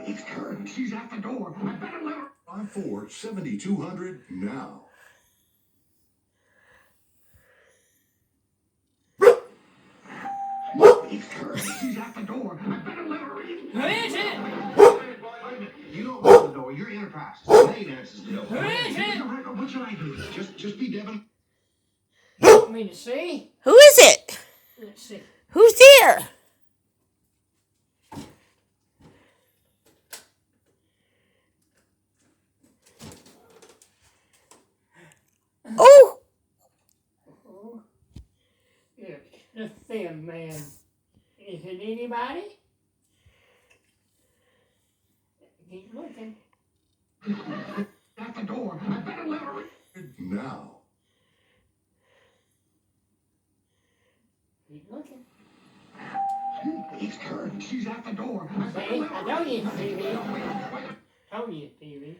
It's her. She's at the door. I better let her. 54-7200 now. It's her. She's at the door. I better let her in. Who is it? You don't open the door. You're Enterprise. Dave answers the door. Who is it? What should I do? Just be Devin. Want me to see? Who is it? Let's see. Who's there? Oh! Oh. It's the thin man. Is it anybody? Keep looking. At the door. I better let her in. Now. Keep looking. It's her. She's at the door. See? I told you it's TV. Told you it's TV.